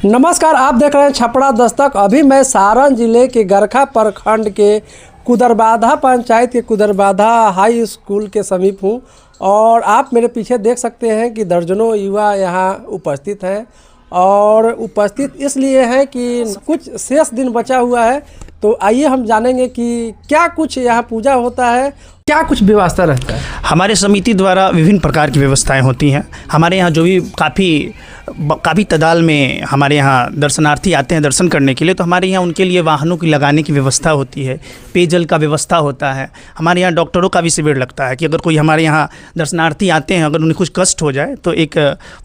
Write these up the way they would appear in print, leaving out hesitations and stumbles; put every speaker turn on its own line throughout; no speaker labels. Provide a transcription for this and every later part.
नमस्कार, आप देख रहे हैं छपड़ा दस्तक। अभी मैं सारण जिले के गरखा प्रखंड के कुदरबाधा पंचायत के कुदरबाधा हाई स्कूल के समीप हूं और आप मेरे पीछे देख सकते हैं कि दर्जनों युवा यहां उपस्थित हैं और उपस्थित इसलिए हैं कि कुछ शेष दिन बचा हुआ है। तो आइए हम जानेंगे कि क्या कुछ यहाँ पूजा होता है, क्या कुछ व्यवस्था रहता है।
हमारे समिति द्वारा विभिन्न प्रकार की व्यवस्थाएं होती हैं। हमारे यहाँ जो भी काफ़ी तादाद में हमारे यहाँ दर्शनार्थी आते हैं दर्शन करने के लिए, तो हमारे यहाँ उनके लिए वाहनों की लगाने की व्यवस्था होती है, पेयजल का व्यवस्था होता है। हमारे यहाँ डॉक्टरों का भी शिविर लगता है कि अगर कोई हमारे यहाँ दर्शनार्थी आते हैं, अगर उन्हें कुछ कष्ट हो जाए तो एक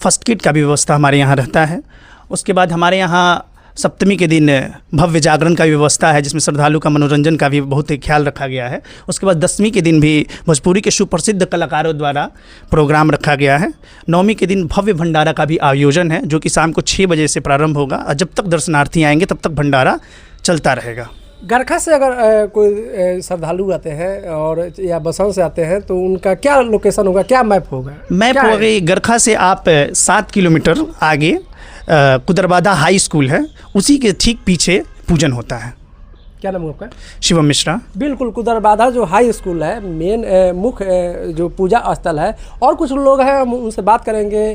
फर्स्ट किट का भी व्यवस्था हमारे यहाँ रहता है। उसके बाद हमारे यहाँ सप्तमी के दिन भव्य जागरण का व्यवस्था है, जिसमें श्रद्धालु का मनोरंजन का भी बहुत ही ख्याल रखा गया है। उसके बाद दशमी के दिन भी भोजपुरी के सुप्रसिद्ध कलाकारों द्वारा प्रोग्राम रखा गया है। नवमी के दिन भव्य भंडारा का भी आयोजन है, जो कि शाम को 6 बजे से प्रारंभ होगा और जब तक दर्शनार्थी आएंगे तब तक भंडारा चलता रहेगा।
गरखा से अगर कोई श्रद्धालु आते हैं और या बसंत से आते हैं तो उनका क्या लोकेशन होगा, क्या मैप होगा?
मैप होगा गरखा से आप 7 किलोमीटर आगे कुदरबाधा हाई स्कूल है, उसी के ठीक पीछे पूजन होता है।
क्या नाम है आपका?
शिवम मिश्रा।
बिल्कुल, कुदरबाधा जो हाई स्कूल है मेन मुख्य जो पूजा स्थल है। और कुछ लोग हैं, हम उनसे बात करेंगे।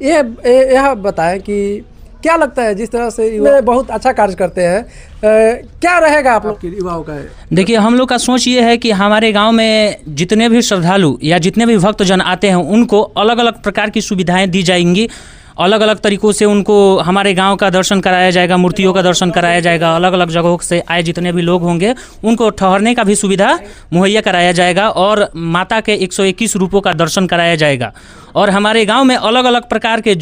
यह बताएं कि क्या लगता है, जिस तरह से युवा बहुत अच्छा कार्य करते हैं, क्या रहेगा आप लोग के युवाओं का?
देखिए, हम लोग का सोच ये है कि हमारे गांव में जितने भी श्रद्धालु या जितने भी भक्तजन आते हैं उनको अलग अलग प्रकार की सुविधाएं दी जाएंगी। अलग अलग तरीक़ों से उनको हमारे गांव का दर्शन कराया जाएगा, मूर्तियों का दर्शन कराया जाएगा। अलग अलग जगहों से आए जितने भी लोग होंगे उनको ठहरने का भी सुविधा मुहैया कराया जाएगा और माता के 121 रूपों का दर्शन कराया जाएगा। और हमारे गांव में अलग अलग प्रकार के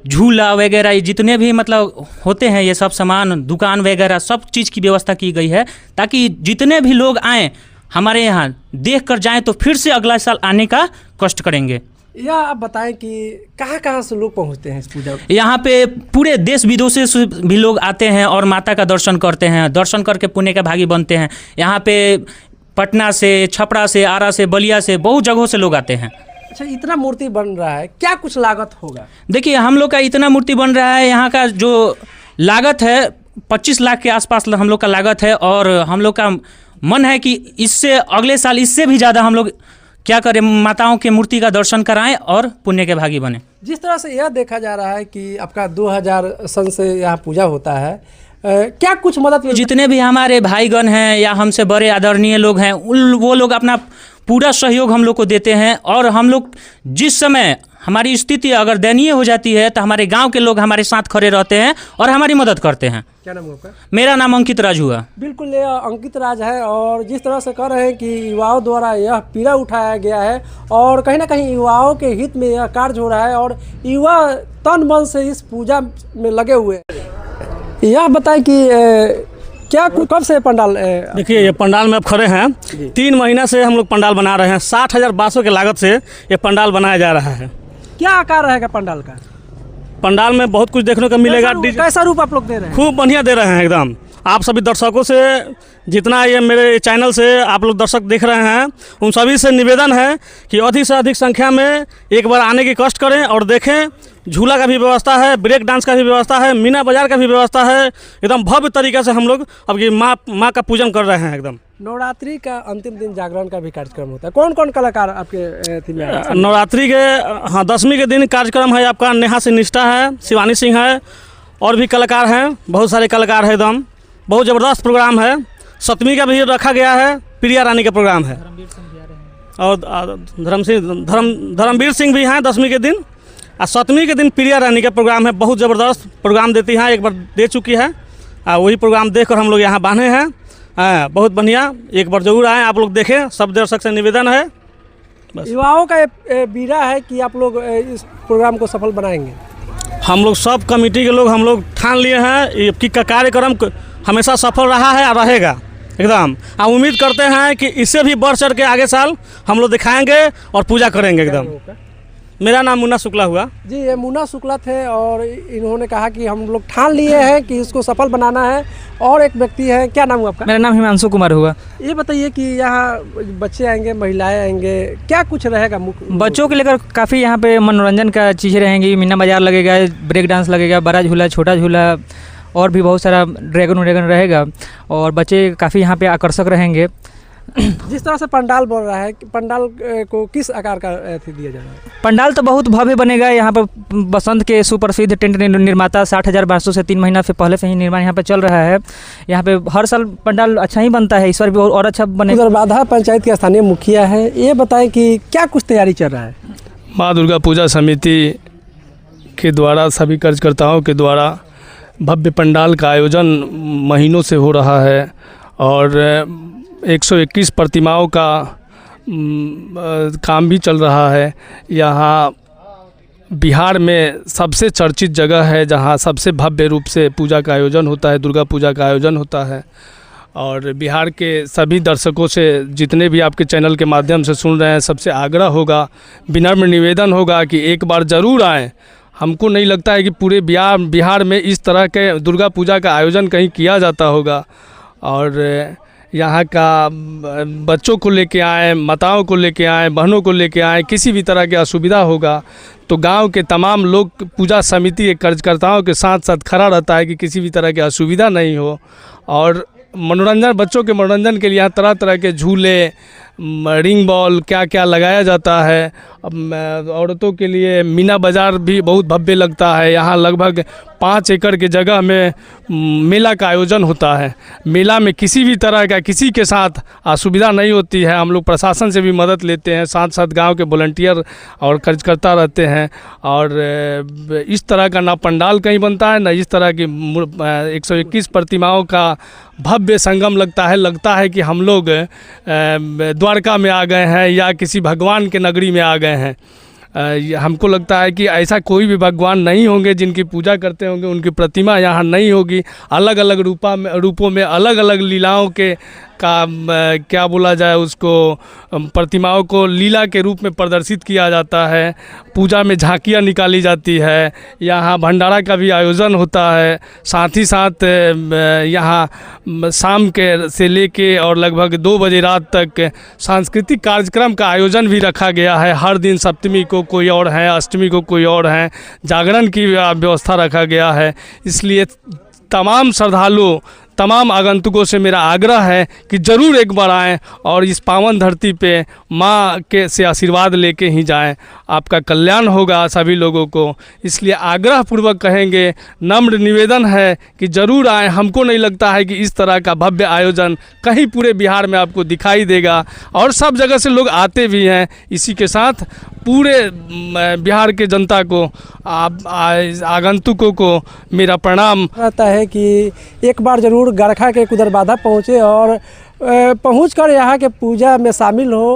झूला वगैरह जितने भी मतलब होते हैं, ये सब सामान दुकान वगैरह सब चीज़ की व्यवस्था की गई है, ताकि जितने भी लोग आएँ हमारे यहाँ देख कर जाएँ तो फिर से अगला साल आने का कष्ट करेंगे।
या आप बताएं कि कहाँ से लोग पहुँचते हैं इस पूजा?
यहाँ पे पूरे देश विदेशों से भी लोग आते हैं और माता का दर्शन करते हैं। दर्शन करके पुण्य के भागी बनते हैं। यहाँ पे पटना से, छपरा से, आरा से, बलिया से, बहुत जगहों से लोग आते हैं।
अच्छा, इतना मूर्ति बन रहा है, क्या कुछ लागत होगा?
देखिए, हम लोग का इतना मूर्ति बन रहा है, यहाँ का जो लागत है 25 लाख के आसपास हम लोग का लागत है। और हम लोग का मन है कि इससे अगले साल इससे भी ज़्यादा हम लोग क्या करें, माताओं के मूर्ति का दर्शन कराएं और पुण्य के भागी बने।
जिस तरह से यह देखा जा रहा है कि आपका 2000 सन से यहाँ पूजा होता है, क्या कुछ मदद?
जितने भी हमारे भाईगण हैं या हमसे बड़े आदरणीय लोग हैं, वो लोग अपना पूरा सहयोग हम लोग को देते हैं। और हम लोग जिस समय हमारी स्थिति अगर दयनीय हो जाती है तो हमारे गांव के लोग हमारे साथ खड़े रहते हैं और हमारी मदद करते हैं।
क्या नाम है आपका?
मेरा नाम अंकित राज हुआ।
बिल्कुल, ये अंकित राज है। और जिस तरह से कह रहे हैं कि युवाओं द्वारा यह पीड़ा उठाया गया है और कहीं ना कहीं युवाओं के हित में यह कार्य हो रहा है और युवा तन मन से इस पूजा में लगे हुए हैं। यह बताएं कि क्या कब से पंडाल?
देखिए, ये पंडाल में अब खड़े हैं 3 महीना से हम लोग पंडाल बना रहे हैं। 60,000 बाँसों के लागत से ये पंडाल बनाया जा रहा है।
क्या आकार रहेगा पंडाल का?
पंडाल में बहुत कुछ देखने को मिलेगा।
कैसा रूप आप लोग दे रहे हैं?
खूब बढ़िया दे रहे हैं एकदम। आप सभी दर्शकों से, जितना ये मेरे चैनल से आप लोग दर्शक देख रहे हैं, उन सभी से निवेदन है कि अधिक से अधिक संख्या में एक बार आने की कष्ट करें और देखें। झूला का भी व्यवस्था है, ब्रेक डांस का भी व्यवस्था है, मीना बाजार का भी व्यवस्था है। एकदम भव्य तरीके से हम लोग अब ये माँ का पूजन कर रहे हैं। एकदम
नवरात्रि का अंतिम दिन जागरण का भी कार्यक्रम होता है। कौन कौन कलाकार आपके थीम में?
नवरात्रि के दशमी के दिन कार्यक्रम है आपका नेहा से निष्ठा है, शिवानी सिंह है, और भी कलाकार हैं, बहुत सारे कलाकार हैं। एकदम बहुत ज़बरदस्त प्रोग्राम है। सप्तमी का भी रखा गया है, प्रिया रानी का प्रोग्राम है और धर्मवीर सिंह भी हैं दशमी के दिन। और सप्तमी के दिन प्रिया रानी का प्रोग्राम है। बहुत ज़बरदस्त प्रोग्राम देती हैं, एक बार दे चुकी है। वही प्रोग्राम देखकर हम लोग यहाँ बांधे हैं। बहुत बढ़िया, एक बार जरूर आएँ, आप लोग देखें। सब दर्शक से निवेदन है। बस
युवाओं का बीड़ा है कि आप लोग इस प्रोग्राम को सफल बनाएंगे।
हम लोग सब कमेटी के लोग हम लोग ठान लिए हैं कि कार्यक्रम हमेशा सफल रहा है और रहेगा एकदम। हम उम्मीद करते हैं कि इससे भी बढ़ चढ़ के आगे साल हम लोग दिखाएंगे और पूजा करेंगे एकदम। मेरा नाम मुन्ना शुक्ला हुआ।
जी, ये मुन्ना शुक्ला थे और इन्होंने कहा कि हम लोग ठान लिए हैं कि इसको सफल बनाना है। और एक व्यक्ति है, क्या नाम हुआ आपका?
मेरा नाम हिमांशु कुमार हुआ।
ये बताइए कि यहाँ बच्चे आएंगे, महिलाएं आएंगे, क्या कुछ रहेगा मुख्य?
बच्चों के लेकर काफ़ी यहाँ पे मनोरंजन का चीज़ें रहेंगी। मीना बाजार लगेगा, ब्रेक डांस लगेगा, बड़ा झूला, छोटा झूला और भी बहुत सारा ड्रैगन रहेगा और बच्चे काफ़ी यहाँ पे आकर्षक रहेंगे।
जिस तरह से पंडाल बन रहा है, पंडाल को किस आकार का दिया जा रहा है?
पंडाल तो बहुत भव्य बनेगा। यहाँ पर बसंत के सुप्रसिद्ध टेंट निर्माता 60,000 बारसों से 3 महीना पहले से ही निर्माण यहाँ पे चल रहा है। यहाँ पे हर साल पंडाल अच्छा ही बनता है, इस बार भी और अच्छा बनेगा।
कुदरबाधा पंचायत के स्थानीय मुखिया है, ये बताएं कि क्या कुछ तैयारी चल रहा है?
माँ दुर्गा पूजा समिति के द्वारा सभी कार्यकर्ताओं के द्वारा भव्य पंडाल का आयोजन महीनों से हो रहा है और 121 प्रतिमाओं का काम भी चल रहा है। यहाँ बिहार में सबसे चर्चित जगह है जहाँ सबसे भव्य रूप से पूजा का आयोजन होता है, दुर्गा पूजा का आयोजन होता है। और बिहार के सभी दर्शकों से, जितने भी आपके चैनल के माध्यम से सुन रहे हैं, सबसे आग्रह होगा, विनम्र निवेदन होगा कि एक बार ज़रूर आएँ। हमको नहीं लगता है कि पूरे बिहार में इस तरह के दुर्गा पूजा का आयोजन कहीं किया जाता होगा। और यहाँ का बच्चों को लेके आएँ, माताओं को लेके आएँ, बहनों को लेके आएँ, किसी भी तरह की असुविधा होगा तो गांव के तमाम लोग पूजा समिति के कार्यकर्ताओं के साथ साथ खड़ा रहता है कि किसी भी तरह की असुविधा नहीं हो। और मनोरंजन, बच्चों के मनोरंजन के लिए यहाँ तरह तरह के झूले, रिंग बॉल, क्या क्या लगाया जाता है। औरतों के लिए मीना बाज़ार भी बहुत भव्य लगता है। यहाँ लगभग 5 एकड़ के जगह में मेला का आयोजन होता है। मेला में किसी भी तरह का किसी के साथ असुविधा नहीं होती है। हम लोग प्रशासन से भी मदद लेते हैं, साथ साथ गांव के वॉलंटियर और कार्यकर्ता रहते हैं। और इस तरह का ना पंडाल कहीं बनता है, ना इस तरह की 121 प्रतिमाओं का भव्य संगम लगता है कि हम लोग द्वारका में आ गए हैं या किसी भगवान के नगरी में आ गए हैं। हमको लगता है कि ऐसा कोई भी भगवान नहीं होंगे जिनकी पूजा करते होंगे, उनकी प्रतिमा यहाँ नहीं होगी। अलग अलग रूपों में अलग अलग लीलाओं के क्या बोला जाए उसको, प्रतिमाओं को लीला के रूप में प्रदर्शित किया जाता है। पूजा में झांकियाँ निकाली जाती है, यहाँ भंडारा का भी आयोजन होता है। साथ ही साथ यहाँ शाम के से लेके और लगभग 2 बजे रात तक सांस्कृतिक कार्यक्रम का आयोजन भी रखा गया है। हर दिन सप्तमी को कोई और है, अष्टमी को कोई और है, जागरण की व्यवस्था रखा गया है। इसलिए तमाम श्रद्धालुओं, तमाम आगंतुकों से मेरा आग्रह है कि ज़रूर एक बार आएँ और इस पावन धरती पे माँ के से आशीर्वाद लेके ही जाएं। आपका कल्याण होगा सभी लोगों को। इसलिए आग्रह पूर्वक कहेंगे, नम्र निवेदन है कि ज़रूर आएँ। हमको नहीं लगता है कि इस तरह का भव्य आयोजन कहीं पूरे बिहार में आपको दिखाई देगा और सब जगह से लोग आते भी हैं। इसी के साथ पूरे बिहार के जनता को, आगंतुकों को मेरा प्रणाम
रहता है कि एक बार ज़रूर गरखा के कुदरबाधा पहुँचे और पहुँचकर यहाँ के पूजा में शामिल हो।